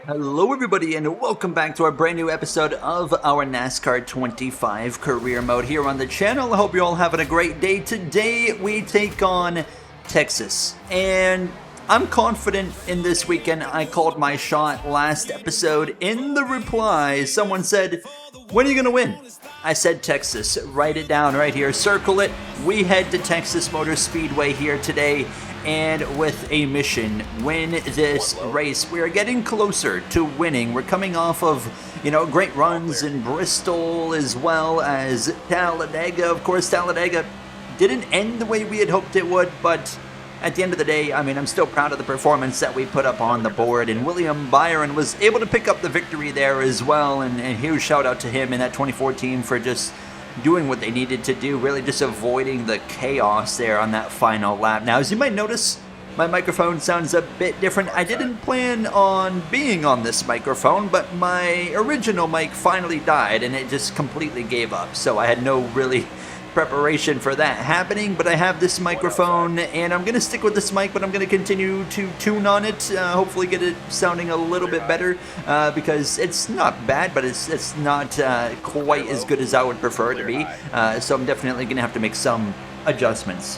Hello, everybody, and welcome back to our brand new episode of our NASCAR 25 career mode here on the channel. I hope you're all having a great day. Today, we take on Texas, and I'm confident in this weekend. I called my shot last episode. In the reply, someone said, "When are you going to win?" I said Texas. Write it down right here. Circle it. We head to Texas Motor Speedway here today, and with a mission: win this race. We are getting closer to winning. We're coming off of, great runs in Bristol as well as Talladega. Of course, Talladega didn't end the way we had hoped it would, but at the end of the day, I'm still proud of the performance that we put up on the board, and William Byron was able to pick up the victory there as well, and huge shout out to him and that 2014 for just doing what they needed to do, really just avoiding the chaos there on that final lap. Now, as you might notice, my microphone sounds a bit different. I didn't plan on being on this microphone, but my original mic finally died and it just completely gave up, so I had no really preparation for that happening, but I have this microphone and I'm going to stick with this mic, but I'm going to continue to tune on it, hopefully get it sounding a little bit better, because it's not bad, but it's not quite as good as I would prefer it to be, so I'm definitely going to have to make some adjustments.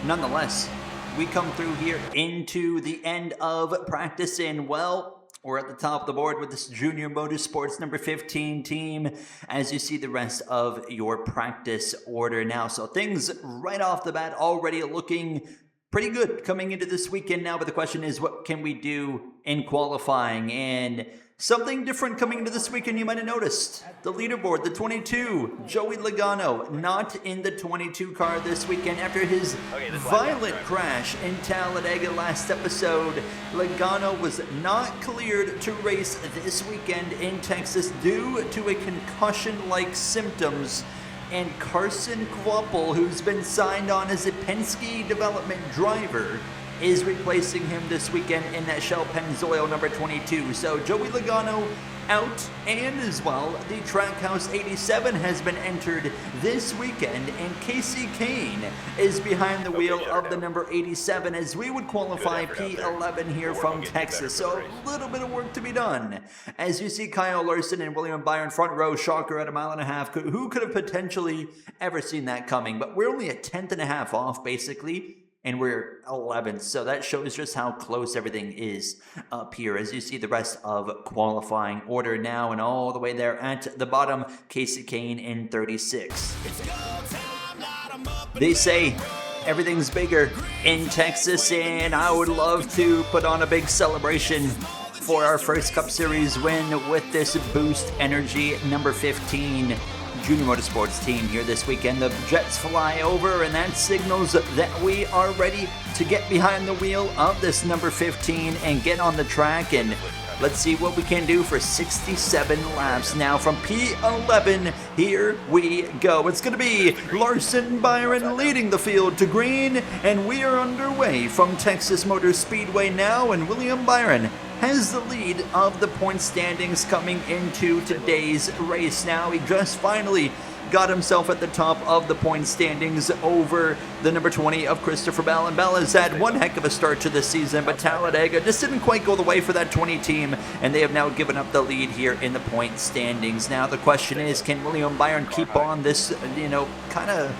Nonetheless, we come through here into the end of practice, and we're at the top of the board with this Junior Motorsports number 15 team, as you see the rest of your practice order now. So things right off the bat already looking pretty good coming into this weekend now, but the question is, what can we do in qualifying? And something different coming into this weekend you might have noticed. The leaderboard, the 22, Joey Logano, not in the 22 car this weekend after his violent crash in Talladega last episode. Logano was not cleared to race this weekend in Texas due to a concussion-like symptoms. And Carson Kvapil, who's been signed on as a Penske development driver, is replacing him this weekend in that Shell Pennzoil number 22. So Joey Logano out, and as well, the Trackhouse 87 has been entered this weekend, and Kasey Kahne is behind the wheel of the number 87 as we would qualify P11 here from Texas. So a little bit of work to be done. As you see Kyle Larson and William Byron front row, shocker at 1.5 miles. Who could have potentially ever seen that coming? But we're only a 10.5 off basically, and we're 11th, so that shows just how close everything is up here. As you see the rest of qualifying order now, and all the way there at the bottom, Kasey Kahne in 36. They say everything's bigger in Texas, and I would love to put on a big celebration for our first Cup Series win with this Boost Energy number 15 Junior Motorsports team here this weekend. The jets fly over, and that signals that we are ready to get behind the wheel of this number 15 and get on the track, and let's see what we can do for 67 laps now from P11. Here we go. It's going to be Larson Byron leading the field to green, and we are underway from Texas Motor Speedway now, and William Byron has the lead of the point standings coming into today's race. Now he just finally got himself at the top of the point standings over the number 20 of Christopher Bell. And Bell has had one heck of a start to the season, but Talladega just didn't quite go the way for that 20 team, and they have now given up the lead here in the point standings. Now the question is, can William Byron keep on this, kind of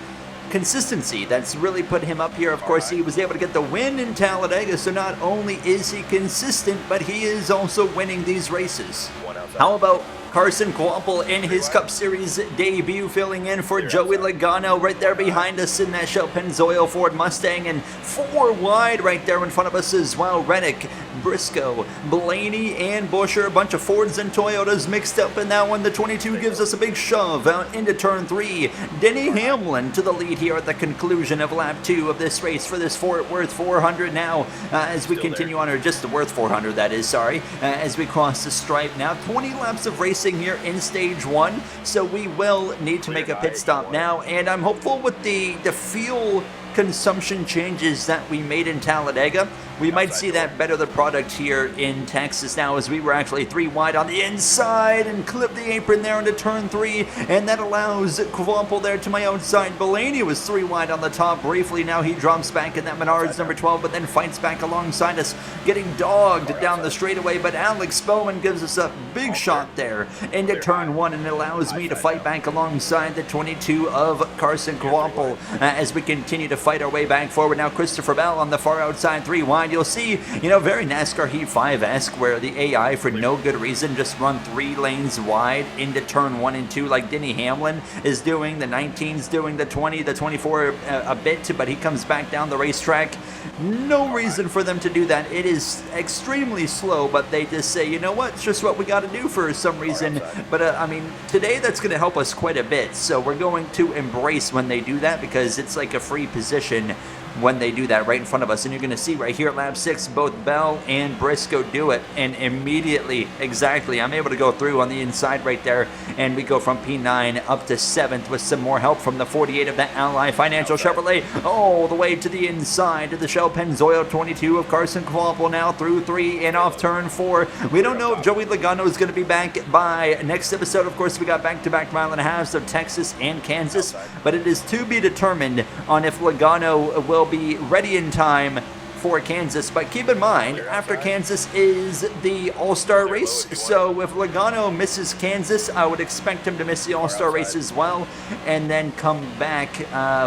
consistency that's really put him up here? Of course, he was able to get the win in Talladega, so not only is he consistent, but he is also winning these races. How about Carson Kvapil in his Cup Series debut, filling in for Joey Logano right there behind us in that Shell Pennzoil Ford Mustang, and 4 wide right there in front of us as well. Reddick, Briscoe, Blaney, and Buescher, a bunch of Fords and Toyotas mixed up in that one. The 22 gives us a big shove out into turn 3. Denny Hamlin to the lead here at the conclusion of lap 2 of this race for this Fort Worth 400 now, as we continue on, or just the Worth 400 that is, sorry, as we cross the stripe now. 20 laps of racing here in stage 1, so we will need to make a pit stop now, and I'm hopeful with the fuel consumption changes that we made in Talladega, we might see that better the product here in Texas now, as we were actually 3 wide on the inside and clip the apron there into turn 3, and that allows Kvapil there to my outside. Blaney was 3 wide on the top briefly. Now he drops back in that Menards number 12, but then fights back alongside us, getting dogged down the straightaway. But Alex Bowman gives us a big shot there into turn 1, and it allows me to fight back alongside the 22 of Carson Kvapil as we continue to fight our way back forward. Now Christopher Bell on the far outside, 3 wide. You'll see, very NASCAR Heat 5-esque, where the AI, for no good reason, just run 3 lanes wide into turn 1 and 2, like Denny Hamlin is doing. The 19's doing the 20, the 24 a bit, but he comes back down the racetrack. No reason for them to do that. It is extremely slow, but they just say, you know what, it's just what we got to do for some reason. But I mean, today that's going to help us quite a bit, so we're going to embrace when they do that, because it's like a free position when they do that right in front of us. And you're going to see right here at lap 6, both Bell and Briscoe do it, and immediately, exactly, I'm able to go through on the inside right there, and we go from P9 up to 7th with some more help from the 48 of that Ally Financial Chevrolet, all the way to the inside to the Shell Pennzoil 22 of Carson Kvapil, now through 3 and off turn 4. We don't know if Joey Logano is going to be back by next episode. Of course, we got back-to-back mile and a halves of Texas and Kansas, but it is to be determined on if Logano will be ready in time for Kansas. But keep in mind, after Kansas is the All-Star race, so if Logano misses Kansas, I would expect him to miss the All-Star race as well, and then come back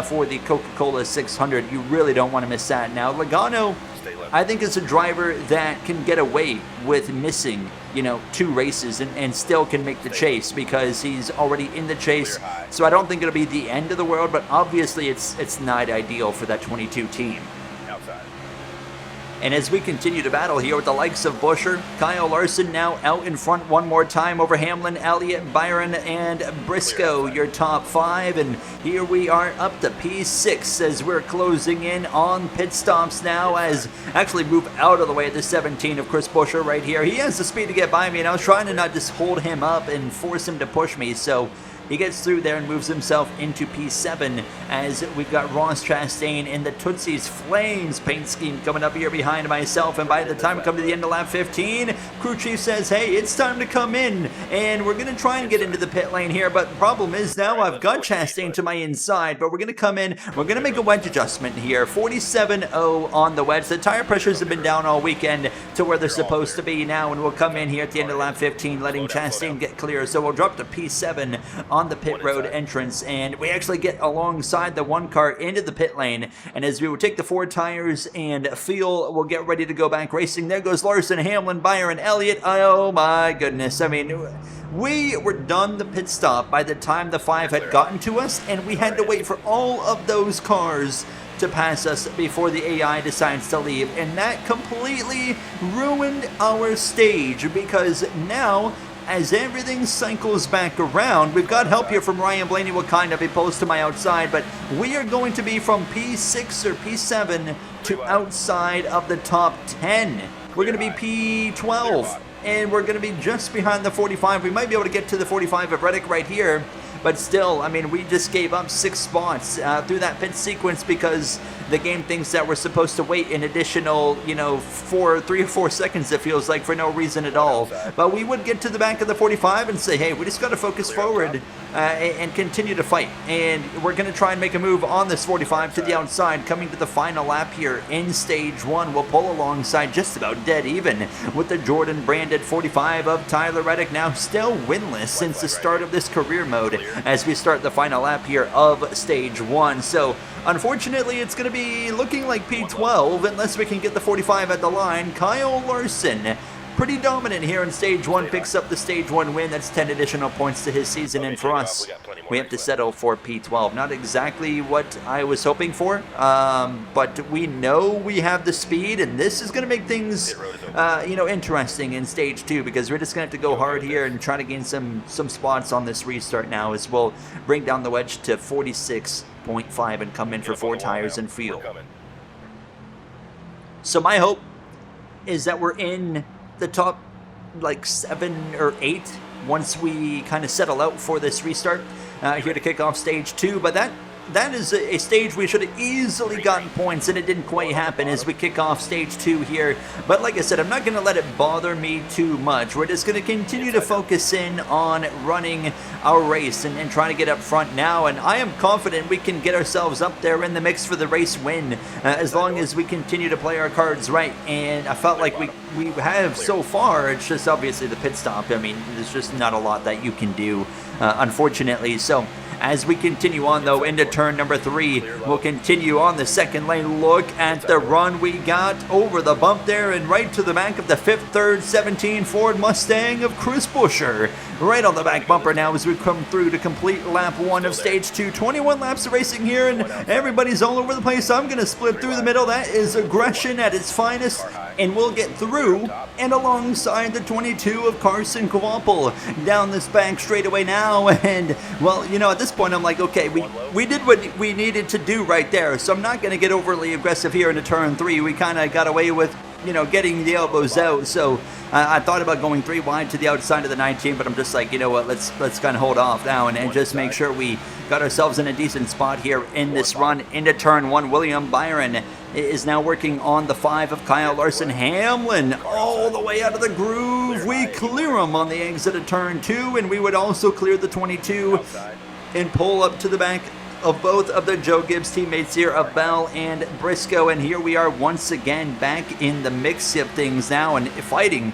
for the Coca-Cola 600. You really don't want to miss that. Now, Logano, I think, is a driver that can get away with missing 2 races and still can make the chase, because he's already in the chase. So I don't think it'll be the end of the world, but obviously it's not ideal for that 22 team. And as we continue to battle here with the likes of Buescher, Kyle Larson now out in front one more time over Hamlin, Elliott, Byron, and Briscoe, your top 5. And here we are up to P6 as we're closing in on pit stops now, as actually move out of the way at the 17 of Chris Buescher right here. He has the speed to get by me, and I was trying to not just hold him up and force him to push me, so he gets through there and moves himself into P7 as we've got Ross Chastain in the Tootsie's Flames paint scheme coming up here behind myself. And by the time we come to the end of lap 15, crew chief says, hey, it's time to come in, and we're going to try and get into the pit lane here. But the problem is now I've got Chastain to my inside, but we're going to come in, we're going to make a wedge adjustment here. 47.0 on the wedge. The tire pressures have been down all weekend to where they're supposed to be now, and we'll come in here at the end of lap 15, letting Chastain get clear. So we'll drop to P7 on the pit road entrance, and we actually get alongside the 1 car into the pit lane. And as we will take the 4 tires and fuel, we'll get ready to go back racing. There goes Larson, Hamlin, Byron, Elliott. Oh my goodness. I mean, we were done the pit stop by the time the 5 had gotten to us, and we had to wait for all of those cars to pass us before the AI decides to leave. And that completely ruined our stage, because now, as everything cycles back around, we've got help here from Ryan Blaney. Will kind of be posed to my outside, but we are going to be from P6 or P7 to outside of the top 10. We're going to be P12, and we're going to be just behind the 45. We might be able to get to the 45 of Reddick right here, but still, I mean, we just gave up 6 spots through that pit sequence because the game thinks that we're supposed to wait an additional, 3 or 4 seconds, it feels like, for no reason at all. But we would get to the back of the 45 and say, hey, we just got to focus forward and continue to fight. And we're going to try and make a move on this 45 to the outside, coming to the final lap here in stage 1. We'll pull alongside just about dead even with the Jordan branded 45 of Tyler Reddick, now still winless since the start of this career mode, as we start the final lap here of stage 1. So unfortunately, it's going to be looking like P12 unless we can get the 45 at the line. Kyle Larson, pretty dominant here in stage 1, picks up the stage 1 win. That's 10 additional points to his season, and for us, we have to settle for P12. Not exactly what I was hoping for, but we know we have the speed, and this is going to make things interesting in stage 2, because we're just going to have to go hard here and try to gain some spots on this restart now, as we'll bring down the wedge to 46.5 and come in for 4 tires and fuel. So my hope is that we're in the top 7 or 8 once we kind of settle out for this restart here to kick off stage 2. But that that is a stage we should have easily gotten points, and it didn't quite happen as we kick off stage 2 here. But like I said, I'm not going to let it bother me too much. We're just going to continue to focus in on running our race and trying to get up front now, and I am confident we can get ourselves up there in the mix for the race win as long as we continue to play our cards right. And I felt like we have so far. It's just obviously the pit stop. I mean, there's just not a lot that you can do, unfortunately. So as we continue on, though, into turn number 3, we'll continue on the second lane. Look at the run we got over the bump there and right to the back of the 5th, 3rd, 17 Ford Mustang of Chris Buescher. Right on the back bumper now as we come through to complete lap 1 of stage 2. 21 laps of racing here, and everybody's all over the place. I'm going to split through the middle. That is aggression at its finest, and we'll get through and alongside the 22 of Carson Kvapil down this back straightaway now. And, well, you know, at this point I'm like, okay, we did what we needed to do right there, so I'm not going to get overly aggressive here into turn 3. We kind of got away with, you know, getting the elbows out, so I thought about going 3 wide to the outside of the 19, but I'm just like, you know what, let's kind of hold off now and just make sure we got ourselves in a decent spot here in this run into turn 1. William Byron is now working on the 5 of Kyle Larson. Hamlin all the way out of the groove. We clear him on the exit of turn 2, and we would also clear the 22 and pull up to the back of both of the Joe Gibbs teammates here of Bell and Briscoe. And here we are once again back in the mix of things now and fighting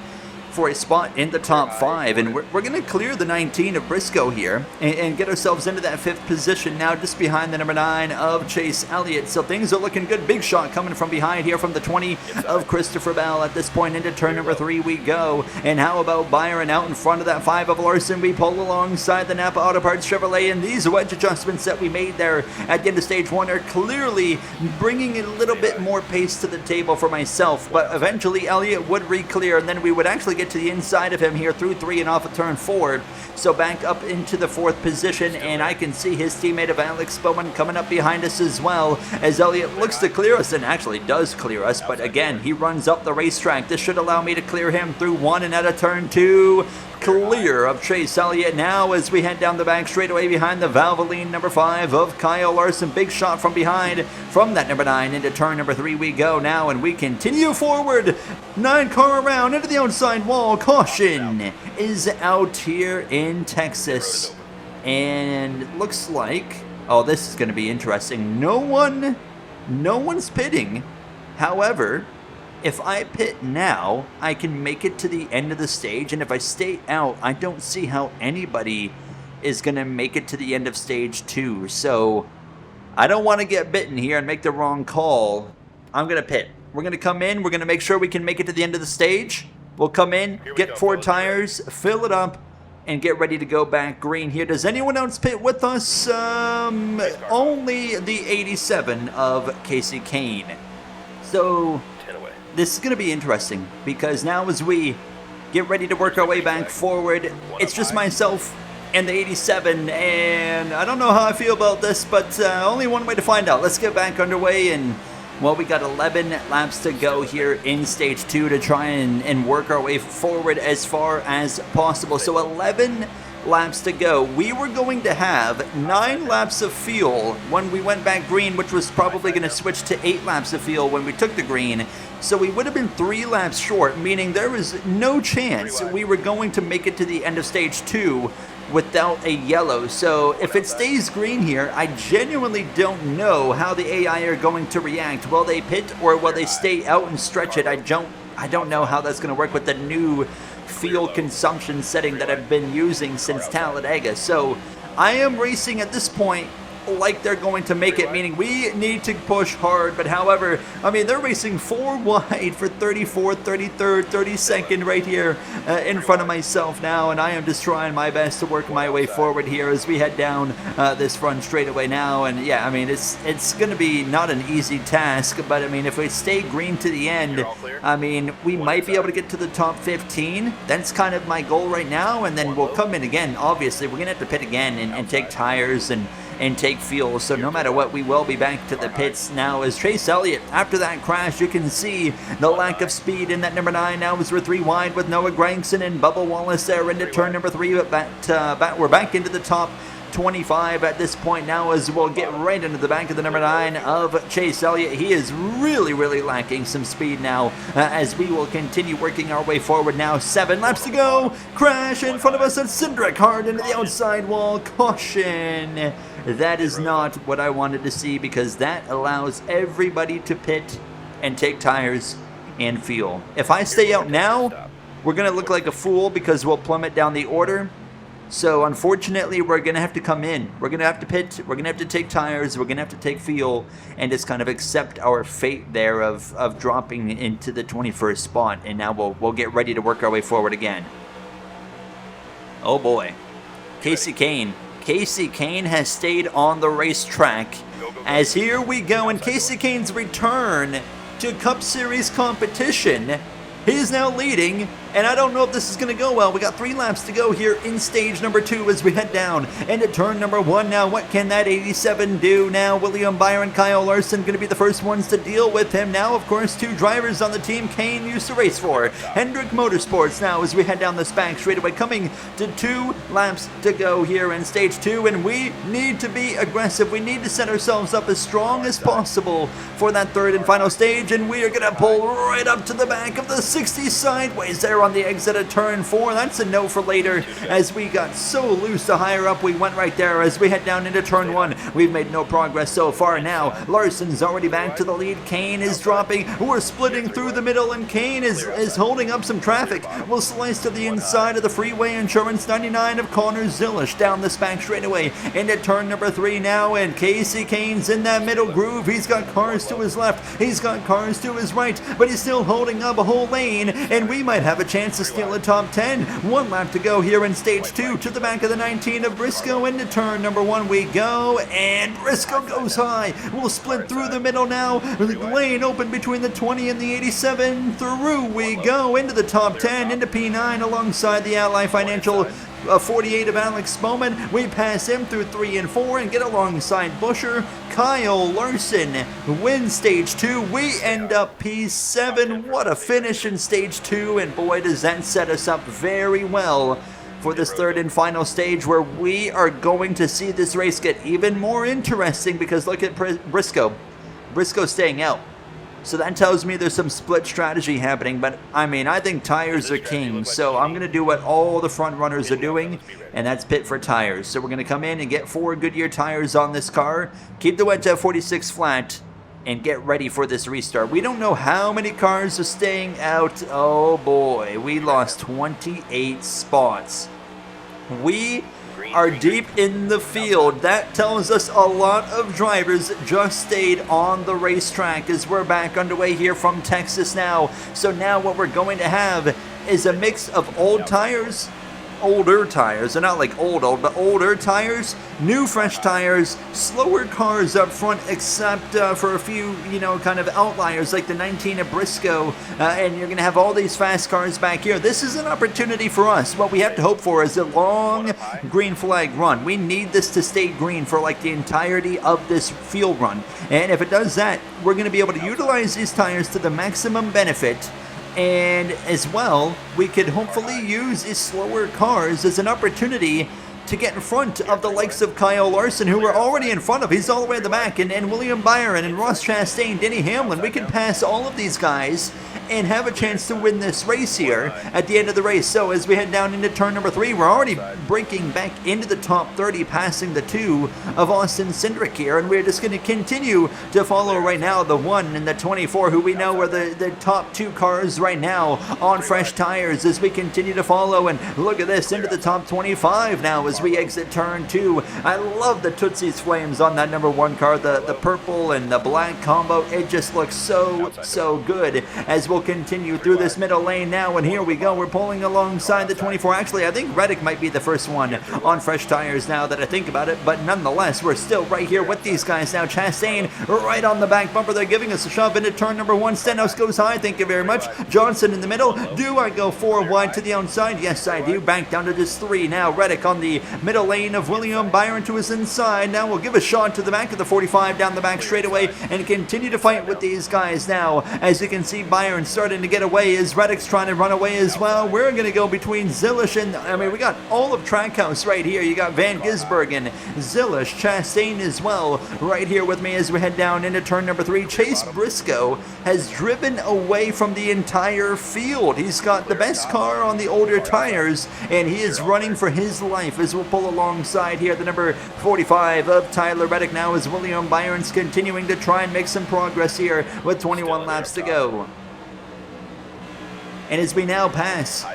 for a spot in the top 5, and we're going to clear the 19 of Briscoe here and get ourselves into that 5th position now, just behind the number 9 of Chase Elliott. So things are looking good. Big shot coming from behind here from the 20 of Christopher Bell. At this point into turn number 3 we go, and how about Byron out in front of that 5 of Larson? We pull alongside the Napa Auto Parts Chevrolet, and these wedge adjustments that we made there at the end of stage 1 are clearly bringing a little bit more pace to the table for myself. But eventually Elliott would re-clear, and then we would actually get to the inside of him here through 3 and off of turn 4. So back up into the 4th position, and I can see his teammate of Alex Bowman coming up behind us as well, as Elliott looks to clear us and actually does clear us, but again, he runs up the racetrack. This should allow me to clear him through 1 and out of turn 2. Clear of Chase Elliott now as we head down the back straightaway behind the Valvoline number 5 of Kyle Larson. Big shot from behind from that number 9 into turn number 3 we go now, and we continue forward. 9 car around into the outside wall. Caution is out here in Texas, and looks like, oh, this is going to be interesting. No one's pitting. However, if I pit now, I can make it to the end of the stage, and if I stay out, I don't see how anybody is going to make it to the end of stage 2. So I don't want to get bitten here and make the wrong call. I'm going to pit. We're going to come in. We're going to make sure we can make it to the end of the stage. We'll come in, get 4 tires, fill it up, and get ready to go back green here. Does anyone else pit with us? Only the 87 of Kasey Kahne. So this is going to be interesting, because now as we get ready to work our way back forward, it's just myself and the 87, and I don't know how I feel about this, but only one way to find out. Let's get back underway, and well, we got 11 laps to go here in stage 2 to try and work our way forward as far as possible. So 11 laps to go. We were going to have 9 laps of fuel when we went back green, which was probably going to switch to 8 laps of fuel when we took the green. So we would have been 3 laps short, meaning there was no chance we were going to make it to the end of stage 2 without a yellow. So if it stays green here, I genuinely don't know how the AI are going to react. Will they pit or will they stay out and stretch it? I don't know how that's going to work with the new fuel consumption setting that I've been using since Talladega. So I am racing at this point like they're going to make it, meaning we need to push hard. But however, I mean, they're racing 4 wide for 34th, 33rd, 32nd right here in front of myself now, and I am just trying my best to work my way forward here as we head down this front straightaway now. And yeah, I mean, it's going to be not an easy task, but I mean, if we stay green to the end, I mean, we might be able to get to the top 15. That's kind of my goal right now, and then we'll come in again. Obviously, we're going to have to pit again and take tires and take fuel. So no matter what, we will be back to the pits now as Chase Elliott, after that crash, you can see the lack of speed in that number 9 now as we're 3 wide with Noah Gregson and Bubba Wallace there into turn number 3. But we're back into the top 25 at this point now, as we'll get right into the back of the number 9 of Chase Elliott. He is really lacking some speed now, as we will continue working our way forward now. 7 laps to go. Crash in front of us at Cindric, hard into the outside wall. Caution. That is not what I wanted to see, because that allows everybody to pit and take tires and fuel. If I stay out now, we're going to look like a fool because we'll plummet down the order. So unfortunately, we're going to have to come in. We're going to have to pit. We're going to have to take tires. We're going to have to take fuel and just kind of accept our fate there of dropping into the 21st spot. And now we'll get ready to work our way forward again. Oh boy. Kasey Kahne. Kasey Kahne has stayed on the racetrack, as here we go in Kasey Kahne's return to Cup Series competition. He is now leading, and I don't know if this is going to go well. We got 3 laps to go here in stage number 2 as we head down into turn number 1 now. What can that 87 do now? William Byron, Kyle Larson going to be the first ones to deal with him. Now, of course, 2 drivers on the team Kahne used to race for. Hendrick Motorsports now as we head down this back straightaway, coming to 2 laps to go here in stage 2, and we need to be aggressive. We need to set ourselves up as strong as possible for that 3rd and final stage, and we are going to pull right up to the back of the 60 sideways there on the exit of turn 4. That's a no for later, as we got so loose the higher up we went right there as we head down into turn 1. We've made no progress so far now. Larson's already back to the lead. Kahne is dropping. We're splitting through the middle, and Kahne is holding up some traffic. We'll slice to the inside of the freeway. Insurance 99 of Connor Zillish down this back straightaway into turn number 3 now, and Kasey Kahne's in that middle groove. He's got cars to his left. He's got cars to his right, but he's still holding up a whole lane, and we might have a chance to steal a top 10. 1 lap to go here in stage 2 to the back of the 19 of Briscoe. Into turn number 1 we go, and Briscoe goes high. We'll split through the middle now. Lane open between the 20 and the 87. Through we go into the top 10, into P9 alongside the Ally Financial 48 of Alex Bowman. We pass him through 3 and 4 and get alongside Buescher. Kyle Larson wins stage 2. We end up P7. What a finish in stage 2, and boy, does that set us up very well for this 3rd and final stage, where we are going to see this race get even more interesting, because look at Briscoe. Briscoe staying out. So that tells me there's some split strategy happening, but I mean, I think tires are king, so I'm going to do what all the front runners are doing, and that's pit for tires. So we're going to come in and get 4 Goodyear tires on this car, keep the wet jet 46 flat, and get ready for this restart. We don't know how many cars are staying out. Oh boy, we lost 28 spots. We are deep in the field. That tells us a lot of drivers just stayed on the racetrack, as we're back underway here from Texas now. So now what we're going to have is a mix of old tires, older tires. They're not like old, but older tires, new fresh tires, slower cars up front, except for a few, kind of outliers like the 19 of Briscoe, and you're going to have all these fast cars back here. This is an opportunity for us. What we have to hope for is a long green flag run. We need this to stay green for like the entirety of this field run, and if it does that, we're going to be able to utilize these tires to the maximum benefit. And as well, we could hopefully use these slower cars as an opportunity to get in front of the likes of Kyle Larson, who we're already in front of. He's all the way at the back, and William Byron and Ross Chastain, Denny Hamlin. We can pass all of these guys and have a chance to win this race here at the end of the race. So as we head down into turn number 3, we're already breaking back into the top 30, passing the 2 of Austin Cindric here, and we're just going to continue to follow right now the 1 and the 24, who we know are the top 2 cars right now on fresh tires, as we continue to follow. And look at this, into the top 25 now as we exit turn 2. I love the Tootsie's Flames on that number 1 car, the purple and the black combo. It just looks so good as we'll continue through this middle lane now, and here we go. We're pulling alongside the 24. Actually, I think Reddick might be the first one on fresh tires now that I think about it, but nonetheless, we're still right here with these guys now. Chastain right on the back bumper. They're giving us a shove into turn number 1. Stenhouse goes high. Thank you very much. Johnson in the middle. Do I go 4 wide to the outside? Yes, I do. Back down to just 3 now. Reddick on the middle lane of William Byron to his inside. Now we'll give a shot to the back of the 45 down the back straightaway and continue to fight with these guys now. As you can see, Byron Byron starting to get away. Is Reddick's trying to run away as well? We're going to go between Zilish and, I mean, we got all of Trackhouse right here. You got Van Gisbergen, Zilish, Chastain as well right here with me as we head down into turn number 3. Chase Briscoe has driven away from the entire field. He's got the best car on the older tires, and he is running for his life as we'll pull alongside here. The number 45 of Tyler Reddick now as William Byron's continuing to try and make some progress here with 21 laps to go. And as we now pass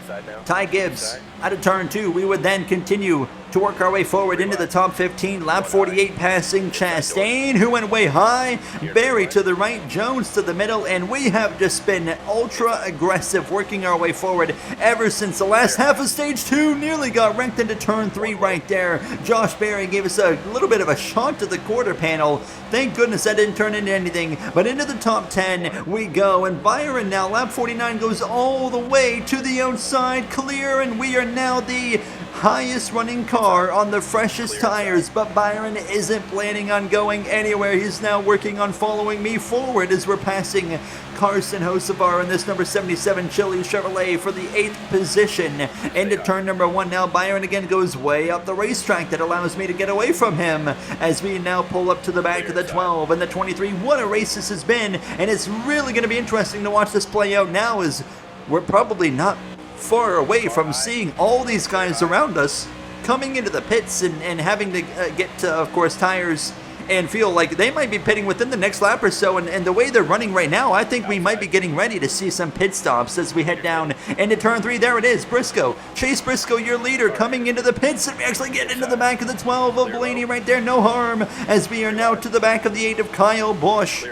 Ty Gibbs out of turn 2, we would then continue to work our way forward into the top 15. Lap 48 passing Chastain, who went way high, Barry to the right, Jones to the middle, and we have just been ultra aggressive working our way forward ever since the last half of stage 2. Nearly got wrecked into turn 3 right there. Josh Barry gave us a little bit of a shot to the quarter panel. Thank goodness that didn't turn into anything, but into the top 10 we go, and Byron now, lap 49, goes all the way to the outside clear, and we are now the highest running car on the freshest tires, but Byron isn't planning on going anywhere. He's now working on following me forward as we're passing Carson Hocevar in this number 77 Chili Chevrolet for the 8th position. Into turn number 1 now, Byron again goes way up the racetrack. That allows me to get away from him as we now pull up to the back of the 12 and the 23. What a race this has been, and it's really going to be interesting to watch this play out now, as we're probably not far away from seeing all these guys around us coming into the pits and having to get to, of course, tires, and feel like they might be pitting within the next lap or so. And the way they're running right now, I think we might be getting ready to see some pit stops as we head down into turn 3. There it is, Briscoe. Chase Briscoe, your leader, coming into the pits, and we actually get into the back of the 12 of Blaney right there. No harm, as we are now to the back of the 8 of Kyle Busch.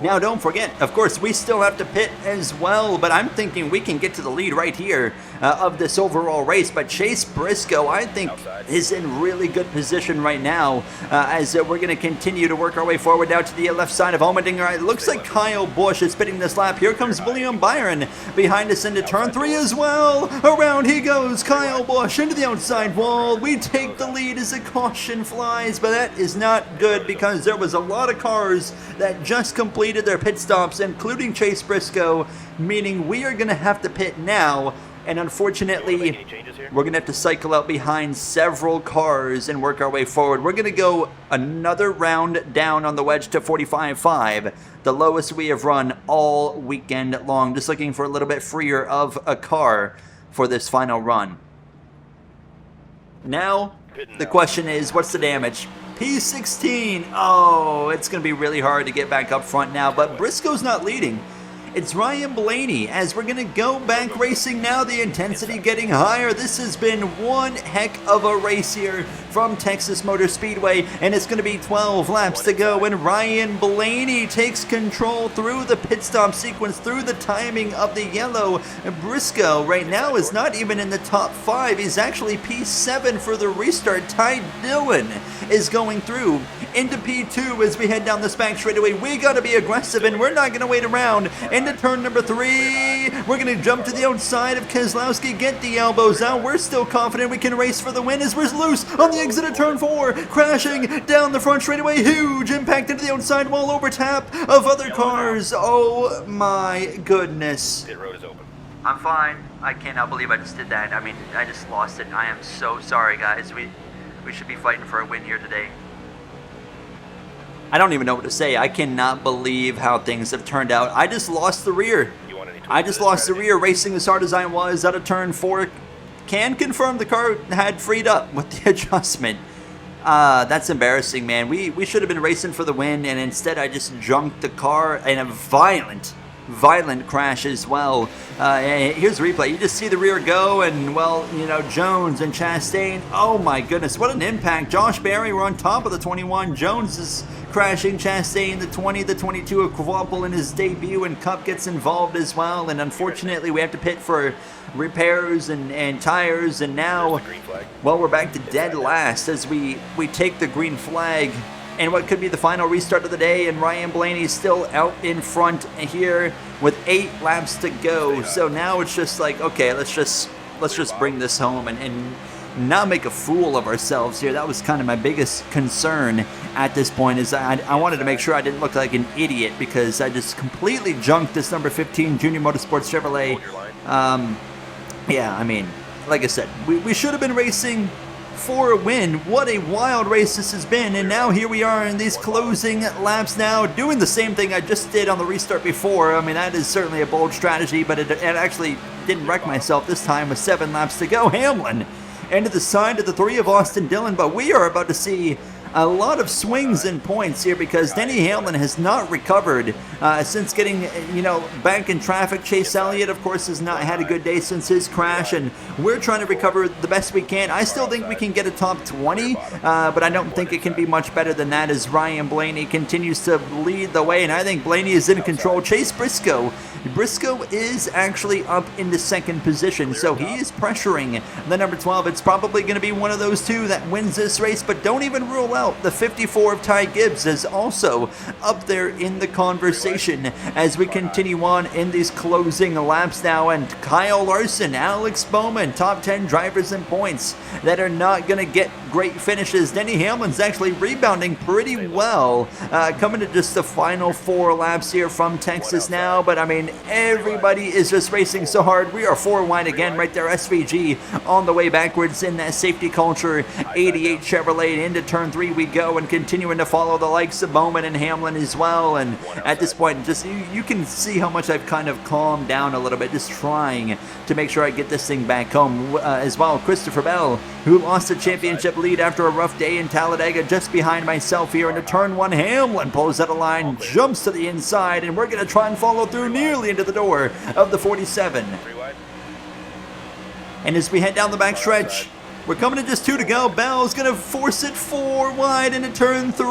Now, don't forget, of course, we still have to pit as well, but I'm thinking we can get to the lead right here of this overall race. But Chase Briscoe, I think, is in really good position right now as we're going to continue to work our way forward now to the left side of Allmendinger. It looks like Kyle Busch is pitting this lap. Here comes William Byron behind us into turn 3 as well. Around he goes, Kyle Busch into the outside wall. We take the lead as a caution flies, but that is not good because there was a lot of cars that just completed their pit stops, including Chase Briscoe, meaning we are going to have to pit now. And unfortunately, we're going to have to cycle out behind several cars and work our way forward. We're going to go another round down on the wedge to 45.5, the lowest we have run all weekend long. Just looking for a little bit freer of a car for this final run. Now, the question is, what's the damage? P16. Oh, it's going to be really hard to get back up front now, but Briscoe's not leading. It's Ryan Blaney as we're going to go back racing now, the intensity getting higher. This has been one heck of a race here from Texas Motor Speedway, and it's going to be 12 laps to go, and Ryan Blaney takes control through the pit stop sequence, through the timing of the yellow. Briscoe right now is not even in the top 5. He's actually P7 for the restart. Ty Dillon is going through into P2 as we head down this back straightaway. We got to be aggressive, and we're not going to wait around. Into turn number 3, we're going to jump to the outside of Keselowski, get the elbows out. We're still confident we can race for the win as we're loose on the exit of turn 4, crashing down the front straightaway. Huge impact into the outside wall, over tap of other cars. Oh my goodness. Pit road is open. I'm fine. I cannot believe I just did that. I mean, I just lost it. I am so sorry, guys. We should be fighting for a win here today. I don't even know what to say. I cannot believe how things have turned out. I just lost the rear. I just lost the rear racing as hard as I was out of turn 4. Can confirm the car had freed up with the adjustment. That's embarrassing, man. We should have been racing for the win, and instead I just junked the car in a violent crash as well. Here's the replay. You just see the rear go, and, well, you know, Jones and Chastain. Oh my goodness, what an impact. Josh Berry were on top of the 21. Jones is crashing. Chastain, the 20, the 22, a quadruple in his debut, and Cup gets involved as well. And unfortunately, we have to pit for repairs and tires. And now, well, we're back to dead last as we take the green flag. And what could be the final restart of the day, and Ryan Blaney still out in front here with 8 laps to go. So now it's just like, okay, let's just bring this home and not make a fool of ourselves here. That was kind of my biggest concern at this point is I wanted to make sure I didn't look like an idiot because I just completely junked this number 15 Junior Motorsports Chevrolet. Yeah, I mean, like I said, we should have been racing for a win. What a wild race this has been, and now here we are in these closing laps now, doing the same thing I just did on the restart before. I mean, that is certainly a bold strategy, but it actually didn't wreck myself this time with 7 laps to go. Hamlin into the side of the 3 of Austin Dillon, but we are about to see a lot of swings in points here because Denny Hamlin has not recovered since getting, back in traffic. Chase Elliott, of course, has not had a good day since his crash, and we're trying to recover the best we can. I still think we can get a top 20, but I don't think it can be much better than that as Ryan Blaney continues to lead the way, and I think Blaney is in control. Chase Briscoe is actually up in the 2nd position, so he is pressuring the number 12. It's probably going to be one of those two that wins this race, but don't even rule out the 54 of Ty Gibbs is also up there in the conversation as we continue on in these closing laps now. And Kyle Larson, Alex Bowman, top 10 drivers in points that are not going to get great finishes. Denny Hamlin's actually rebounding pretty well, coming to just the final 4 laps here from Texas now. But I mean, everybody is just racing so hard. We are 4 wide again right there. SVG on the way backwards in that safety culture 88 Chevrolet. Into turn 3 we go, and continuing to follow the likes of Bowman and Hamlin as well. And at this point, just you can see how much I've kind of calmed down a little bit, just trying to make sure I get this thing back home as well. Christopher Bell, who lost the championship lead after a rough day in Talladega, just behind myself here into turn 1. Hamlin pulls out a line, jumps to the inside, and we're going to try and follow through nearly into the door of the 47. And as we head down the backstretch, we're coming to just 2 to go. Bell's going to force it 4 wide into turn 3,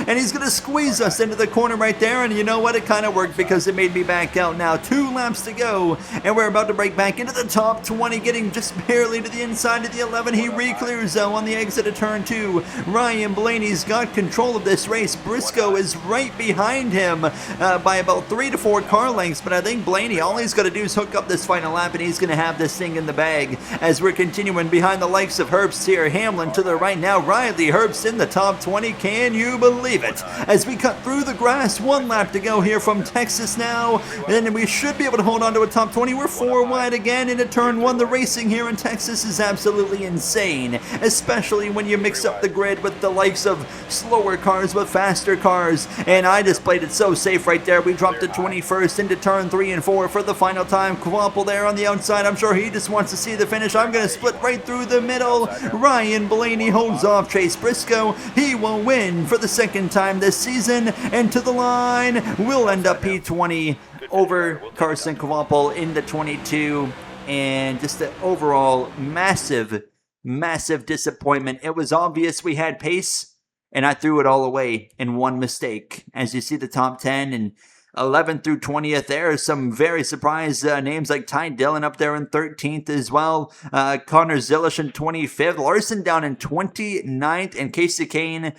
and he's going to squeeze us into the corner right there. And you know what? It kind of worked because it made me back out now. 2 laps to go, and we're about to break back into the top 20, getting just barely to the inside of the 11. He re-clears, though, on the exit of turn 2. Ryan Blaney's got control of this race. Briscoe is right behind him by about 3 to 4 car lengths, but I think Blaney, all he's got to do is hook up this final lap, and he's going to have this thing in the bag as we're continuing behind the likes of Herbst here. Hamlin to the right now. Riley Herbst in the top 20. Can you believe it? As we cut through the grass, 1 lap to go here from Texas now, and we should be able to hold on to a top 20. We're 4 wide again into turn 1. The racing here in Texas is absolutely insane, especially when you mix up the grid with the likes of slower cars with faster cars, and I just played it so safe right there. We dropped to 21st into turn 3 and 4 for the final time. Kvapel there on the outside. I'm sure he just wants to see the finish. I'm going to split right through the middle. Ryan Blaney holds off Chase Briscoe. He will win for the 2nd time this season, and to the line will end up P20 over Carson Kvapel in the 22. And just the overall massive disappointment. It was obvious we had pace, and I threw it all away in one mistake. As you see the top 10 and 11th through 20th, there are some very surprised names like Ty Dillon up there in 13th as well. Connor Zilish in 25th. Larson down in 29th. And Kasey Kahne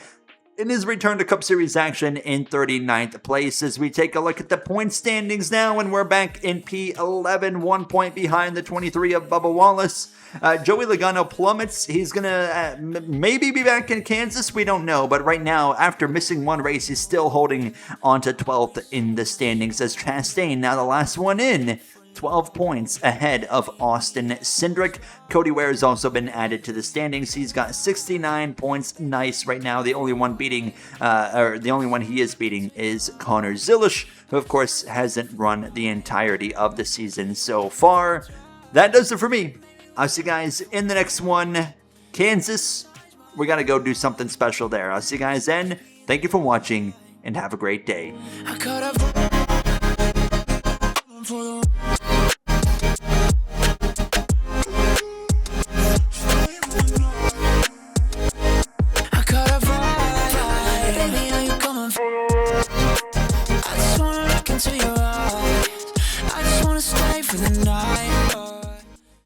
in his return to Cup Series action in 39th place. As we take a look at the point standings now, and we're back in P11, 1 point behind the 23 of Bubba Wallace. Joey Logano plummets. He's going to maybe be back in Kansas. We don't know. But right now, after missing 1 race, he's still holding on to 12th in the standings. As Chastain, now the last one in, 12 points ahead of Austin Cindric. Cody Ware has also been added to the standings. He's got 69 points. Nice right now. The only one he is beating is Connor Zilish, who of course hasn't run the entirety of the season so far. That does it for me. I'll see you guys in the next one. Kansas, we got to go do something special there. I'll see you guys then. Thank you for watching, and have a great day.